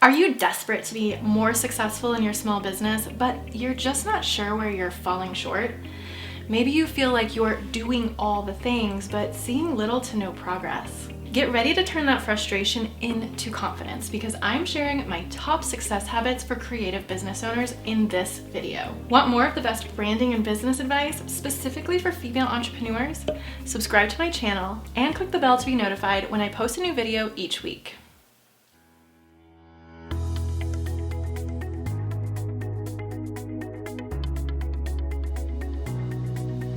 Are you desperate to be more successful in your small business, but you're just not sure where you're falling short? Maybe you feel like you're doing all the things, but seeing little to no progress. Get ready to turn that frustration into confidence because I'm sharing my top success habits for creative business owners in this video. Want more of the best branding and business advice specifically for female entrepreneurs? Subscribe to my channel and click the bell to be notified when I post a new video each week.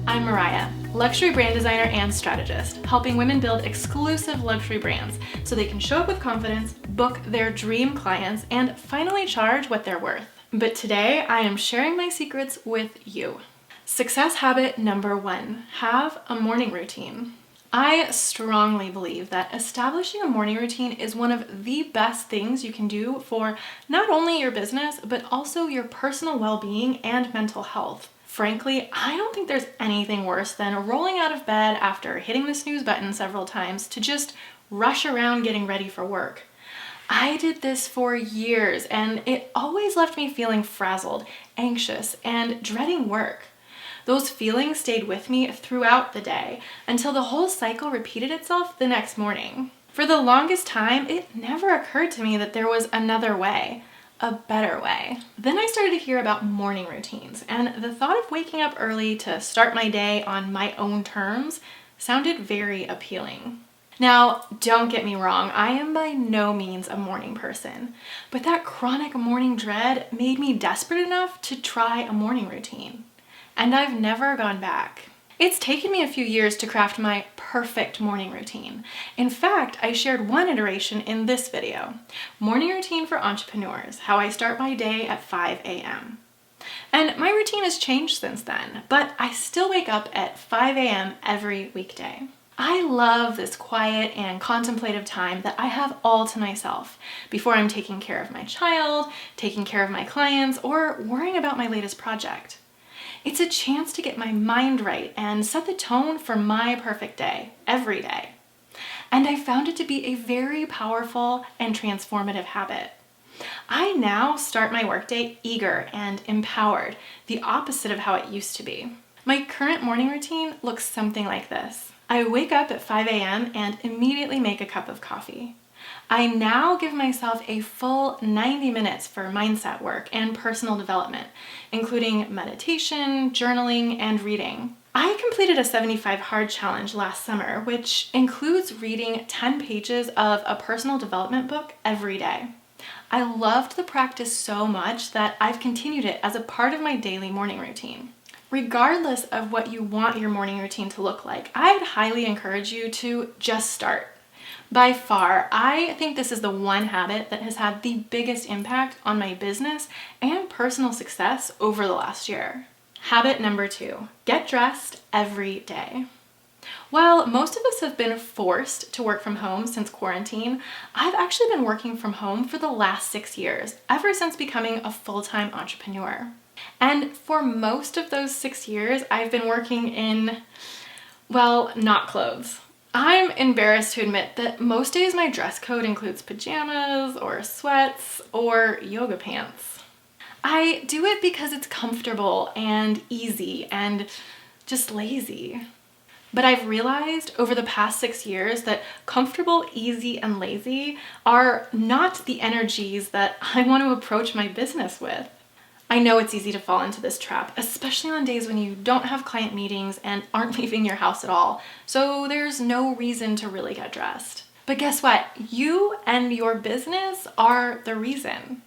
I'm Moriah, luxury brand designer and strategist, helping women build exclusive luxury brands so they can show up with confidence, book their dream clients, and finally charge what they're worth. But today, I am sharing my secrets with you. Success habit number 1, have a morning routine. I strongly believe that establishing a morning routine is one of the best things you can do for not only your business, but also your personal well-being and mental health. Frankly, I don't think there's anything worse than rolling out of bed after hitting the snooze button several times to just rush around getting ready for work. I did this for years and it always left me feeling frazzled, anxious, and dreading work. Those feelings stayed with me throughout the day until the whole cycle repeated itself the next morning. For the longest time, it never occurred to me that there was another way. A better way. Then I started to hear about morning routines, and the thought of waking up early to start my day on my own terms sounded very appealing. Now, don't get me wrong, I am by no means a morning person, but that chronic morning dread made me desperate enough to try a morning routine, and I've never gone back. It's taken me a few years to craft my perfect morning routine. In fact, I shared one iteration in this video, Morning Routine for Entrepreneurs, how I start my day at 5 a.m. And my routine has changed since then, but I still wake up at 5 a.m. every weekday. I love this quiet and contemplative time that I have all to myself before I'm taking care of my child, taking care of my clients, or worrying about my latest project. It's a chance to get my mind right and set the tone for my perfect day, every day. And I found it to be a very powerful and transformative habit. I now start my workday eager and empowered, the opposite of how it used to be. My current morning routine looks something like this. I wake up at 5 a.m. and immediately make a cup of coffee. I now give myself a full 90 minutes for mindset work and personal development, including meditation, journaling, and reading. I completed a 75 hard challenge last summer, which includes reading 10 pages of a personal development book every day. I loved the practice so much that I've continued it as a part of my daily morning routine. Regardless of what you want your morning routine to look like, I'd highly encourage you to just start. By far, I think this is the one habit that has had the biggest impact on my business and personal success over the last year. Habit number 2, get dressed every day. While most of us have been forced to work from home since quarantine, I've actually been working from home for the last 6 years, ever since becoming a full-time entrepreneur. And for most of those 6 years, I've been working in, well, not clothes. I'm embarrassed to admit that most days my dress code includes pajamas or sweats or yoga pants. I do it because it's comfortable and easy and just lazy. But I've realized over the past 6 years that comfortable, easy, and lazy are not the energies that I want to approach my business with. I know it's easy to fall into this trap, especially on days when you don't have client meetings and aren't leaving your house at all, so there's no reason to really get dressed. But guess what? You and your business are the reason.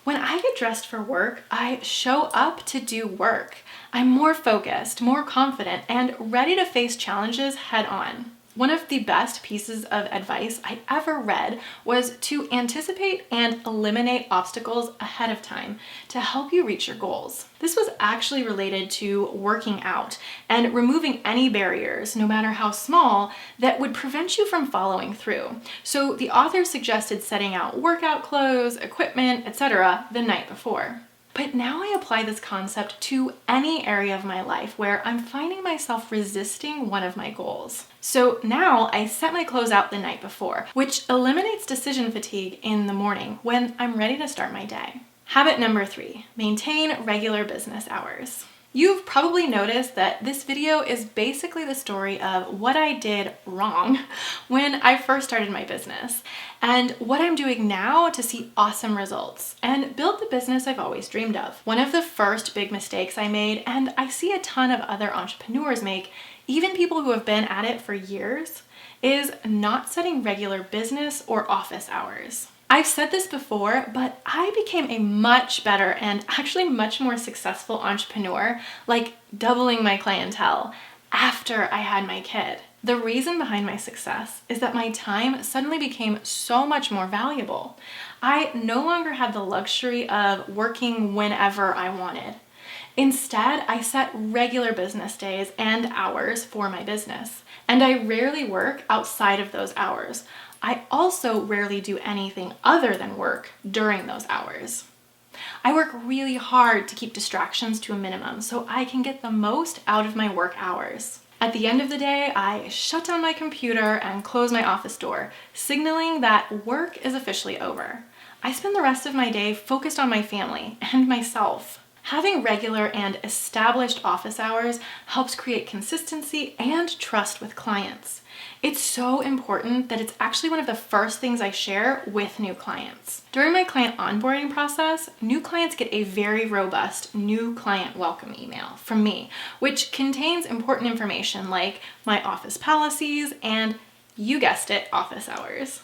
When I get dressed for work, I show up to do work. I'm more focused, more confident, and ready to face challenges head on. One of the best pieces of advice I ever read was to anticipate and eliminate obstacles ahead of time to help you reach your goals. This was actually related to working out and removing any barriers, no matter how small, that would prevent you from following through. So the author suggested setting out workout clothes, equipment, etc. the night before. But now I apply this concept to any area of my life where I'm finding myself resisting one of my goals. So now I set my clothes out the night before, which eliminates decision fatigue in the morning when I'm ready to start my day. Habit number 3, maintain regular business hours. You've probably noticed that this video is basically the story of what I did wrong when I first started my business and what I'm doing now to see awesome results and build the business I've always dreamed of. One of the first big mistakes I made, and I see a ton of other entrepreneurs make, even people who have been at it for years, is not setting regular business or office hours. I've said this before, but I became a much better and actually much more successful entrepreneur, like doubling my clientele, after I had my kid. The reason behind my success is that my time suddenly became so much more valuable. I no longer had the luxury of working whenever I wanted. Instead, I set regular business days and hours for my business, and I rarely work outside of those hours. I also rarely do anything other than work during those hours. I work really hard to keep distractions to a minimum so I can get the most out of my work hours. At the end of the day, I shut down my computer and close my office door, signaling that work is officially over. I spend the rest of my day focused on my family and myself. Having regular and established office hours helps create consistency and trust with clients. It's so important that it's actually one of the first things I share with new clients. During my client onboarding process, new clients get a very robust new client welcome email from me, which contains important information like my office policies and, you guessed it, office hours.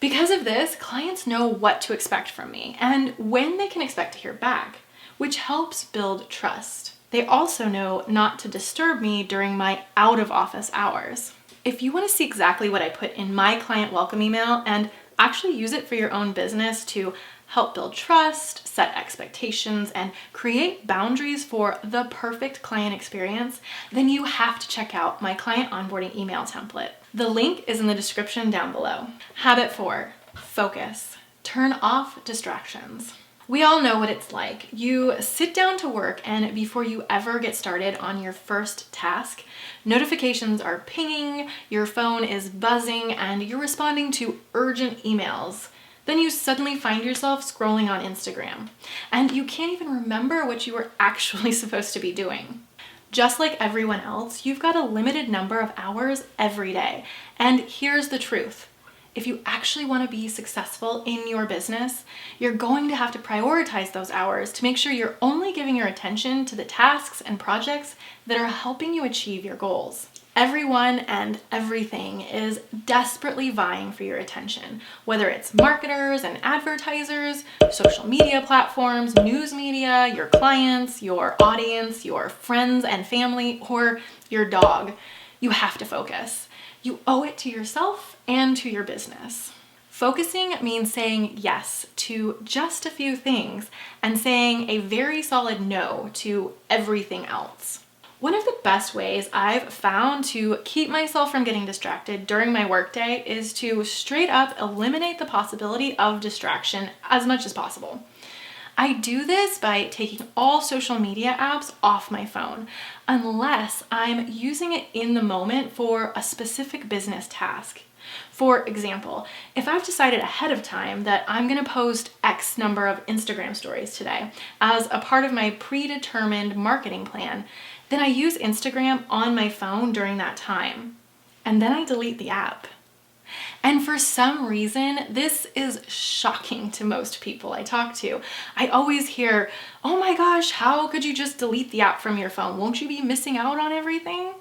Because of this, clients know what to expect from me and when they can expect to hear back, which helps build trust. They also know not to disturb me during my out-of-office hours. If you want to see exactly what I put in my client welcome email and actually use it for your own business to help build trust, set expectations, and create boundaries for the perfect client experience, then you have to check out my client onboarding email template. The link is in the description down below. Habit 4, focus. Turn off distractions. We all know what it's like. You sit down to work and before you ever get started on your first task, notifications are pinging, your phone is buzzing, and you're responding to urgent emails. Then you suddenly find yourself scrolling on Instagram, and you can't even remember what you were actually supposed to be doing. Just like everyone else, you've got a limited number of hours every day. And here's the truth. If you actually want to be successful in your business, you're going to have to prioritize those hours to make sure you're only giving your attention to the tasks and projects that are helping you achieve your goals. Everyone and everything is desperately vying for your attention, whether it's marketers and advertisers, social media platforms, news media, your clients, your audience, your friends and family, or your dog. You have to focus. You owe it to yourself and to your business. Focusing means saying yes to just a few things and saying a very solid no to everything else. One of the best ways I've found to keep myself from getting distracted during my workday is to straight up eliminate the possibility of distraction as much as possible. I do this by taking all social media apps off my phone, unless I'm using it in the moment for a specific business task. For example, if I've decided ahead of time that I'm going to post X number of Instagram stories today as a part of my predetermined marketing plan, then I use Instagram on my phone during that time, and then I delete the app. And for some reason, this is shocking to most people I talk to. I always hear, oh my gosh, how could you just delete the app from your phone? Won't you be missing out on everything?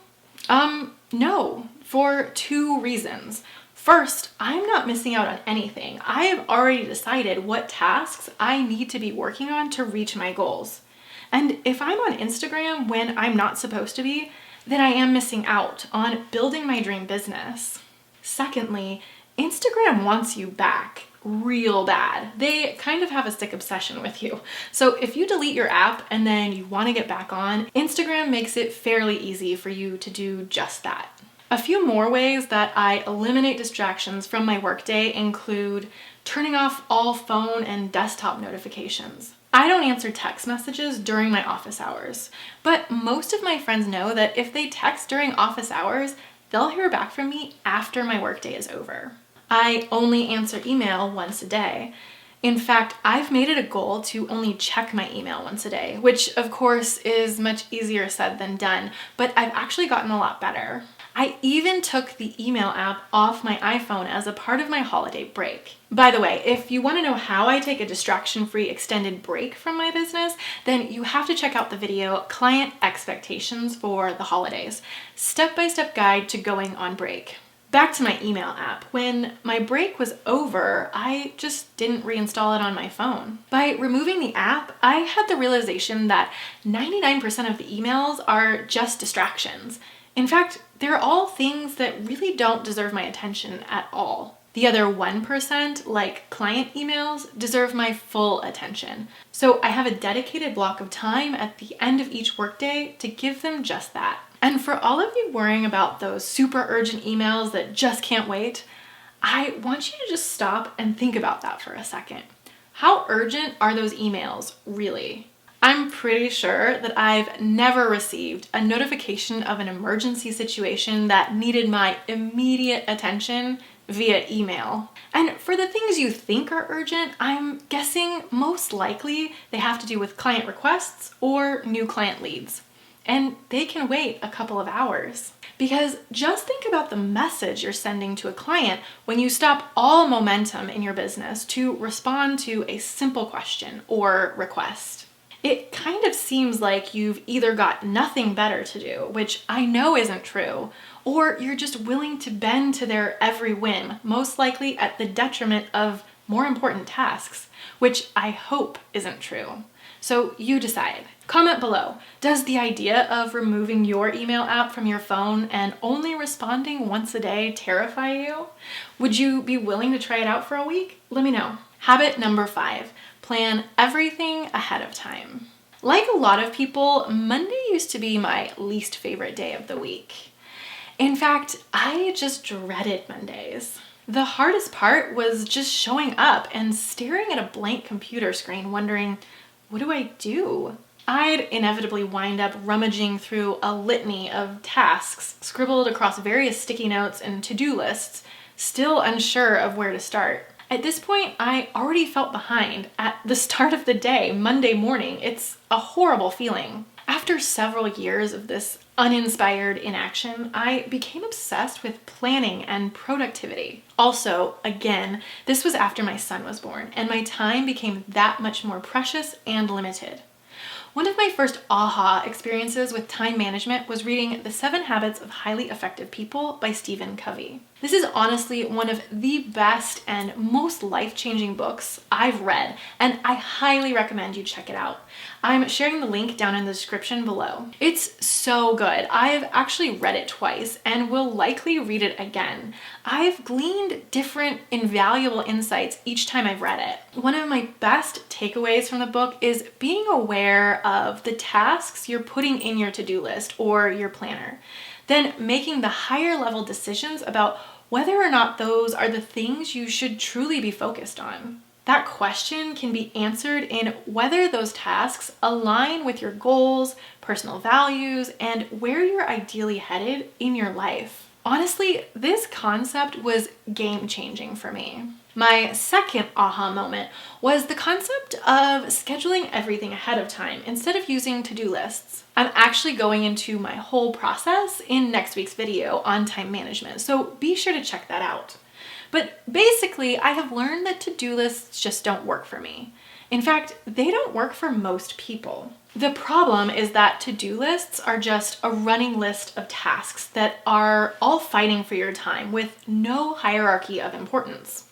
No, for 2 reasons. First, I'm not missing out on anything. I have already decided what tasks I need to be working on to reach my goals. And if I'm on Instagram when I'm not supposed to be, then I am missing out on building my dream business. Secondly, Instagram wants you back real bad. They kind of have a sick obsession with you. So if you delete your app and then you want to get back on, Instagram makes it fairly easy for you to do just that. A few more ways that I eliminate distractions from my workday include turning off all phone and desktop notifications. I don't answer text messages during my office hours, but most of my friends know that if they text during office hours, they'll hear back from me after my workday is over. I only answer email once a day. In fact, I've made it a goal to only check my email once a day, which of course is much easier said than done, but I've actually gotten a lot better. I even took the email app off my iPhone as a part of my holiday break. By the way, if you want to know how I take a distraction-free extended break from my business, then you have to check out the video Client Expectations for the Holidays, step-by-step guide to going on break. Back to my email app. When my break was over, I just didn't reinstall it on my phone. By removing the app, I had the realization that 99% of the emails are just distractions. In fact, they're all things that really don't deserve my attention at all. The other 1%, like client emails, deserve my full attention. So I have a dedicated block of time at the end of each workday to give them just that. And for all of you worrying about those super urgent emails that just can't wait, I want you to just stop and think about that for a second. How urgent are those emails really? I'm pretty sure that I've never received a notification of an emergency situation that needed my immediate attention via email. And for the things you think are urgent, I'm guessing most likely they have to do with client requests or new client leads. And they can wait a couple of hours. Because just think about the message you're sending to a client when you stop all momentum in your business to respond to a simple question or request. It kind of seems like you've either got nothing better to do, which I know isn't true, or you're just willing to bend to their every whim, most likely at the detriment of more important tasks, which I hope isn't true. So you decide. Comment below. Does the idea of removing your email app from your phone and only responding once a day terrify you? Would you be willing to try it out for a week? Let me know. Habit number 5, plan everything ahead of time. Like a lot of people, Monday used to be my least favorite day of the week. In fact, I just dreaded Mondays. The hardest part was just showing up and staring at a blank computer screen wondering, what do I do? I'd inevitably wind up rummaging through a litany of tasks scribbled across various sticky notes and to-do lists, still unsure of where to start. At this point, I already felt behind at the start of the day, Monday morning. It's a horrible feeling. After several years of this uninspired inaction, I became obsessed with planning and productivity. Also, again, this was after my son was born, and my time became that much more precious and limited. One of my first aha experiences with time management was reading The 7 Habits of Highly Effective People by Stephen Covey. This is honestly one of the best and most life-changing books I've read, and I highly recommend you check it out. I'm sharing the link down in the description below. It's so good. I've actually read it twice and will likely read it again. I've gleaned different invaluable insights each time I've read it. One of my best takeaways from the book is being aware of the tasks you're putting in your to-do list or your planner, then making the higher level decisions about whether or not those are the things you should truly be focused on. That question can be answered in whether those tasks align with your goals, personal values, and where you're ideally headed in your life. Honestly, this concept was game-changing for me. My second aha moment was the concept of scheduling everything ahead of time instead of using to-do lists. I'm actually going into my whole process in next week's video on time management, so be sure to check that out. But basically, I have learned that to-do lists just don't work for me. In fact, they don't work for most people. The problem is that to-do lists are just a running list of tasks that are all fighting for your time with no hierarchy of importance.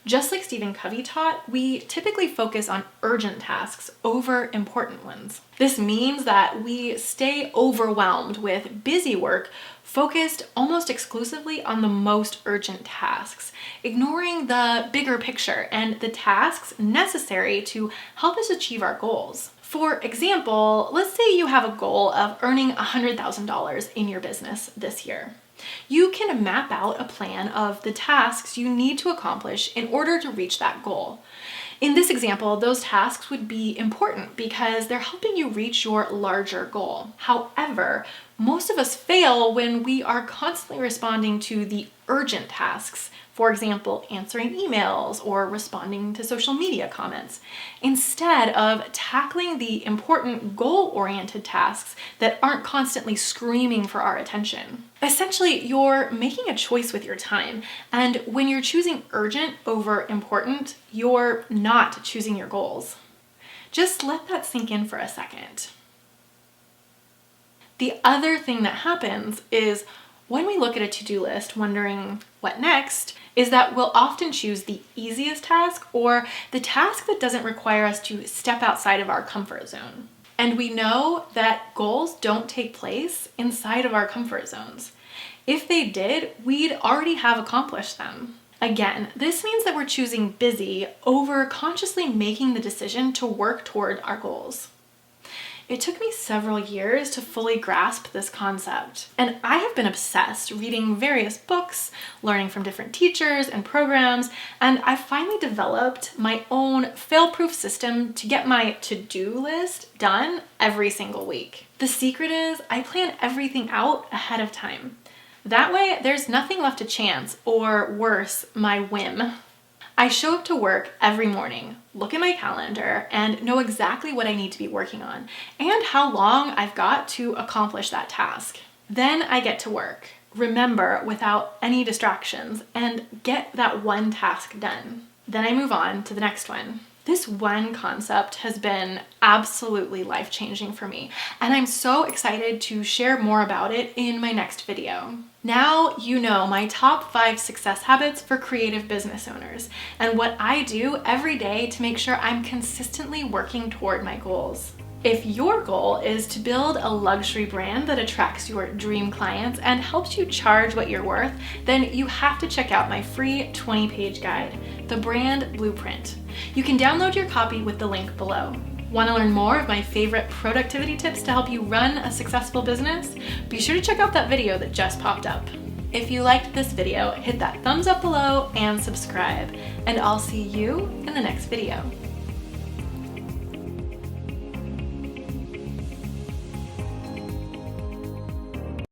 Just like Stephen Covey taught, we typically focus on urgent tasks over important ones. This means that we stay overwhelmed with busy work focused almost exclusively on the most urgent tasks, ignoring the bigger picture and the tasks necessary to help us achieve our goals. For example, let's say you have a goal of earning $100,000 in your business this year. You can map out a plan of the tasks you need to accomplish in order to reach that goal. In this example, those tasks would be important because they're helping you reach your larger goal. However, most of us fail when we are constantly responding to the urgent tasks. For example, answering emails or responding to social media comments, instead of tackling the important goal-oriented tasks that aren't constantly screaming for our attention. Essentially, you're making a choice with your time, and when you're choosing urgent over important, you're not choosing your goals. Just let that sink in for a second. The other thing that happens is when we look at a to-do list wondering what next, is that we'll often choose the easiest task or the task that doesn't require us to step outside of our comfort zone. And we know that goals don't take place inside of our comfort zones. If they did, we'd already have accomplished them. Again, this means that we're choosing busy over consciously making the decision to work toward our goals. It took me several years to fully grasp this concept, and I have been obsessed reading various books, learning from different teachers and programs, and I finally developed my own fail-proof system to get my to-do list done every single week. The secret is I plan everything out ahead of time. That way, there's nothing left to chance, or worse, my whim. I show up to work every morning, look at my calendar, and know exactly what I need to be working on and how long I've got to accomplish that task. Then I get to work, remember without any distractions, and get that one task done. Then I move on to the next one. This one concept has been absolutely life-changing for me, and I'm so excited to share more about it in my next video. Now you know my top 5 success habits for creative business owners and what I do every day to make sure I'm consistently working toward my goals. If your goal is to build a luxury brand that attracts your dream clients and helps you charge what you're worth, then you have to check out my free 20-page guide, The Brand Blueprint. You can download your copy with the link below. Want to learn more of my favorite productivity tips to help you run a successful business? Be sure to check out that video that just popped up. If you liked this video, hit that thumbs up below and subscribe, and I'll see you in the next video.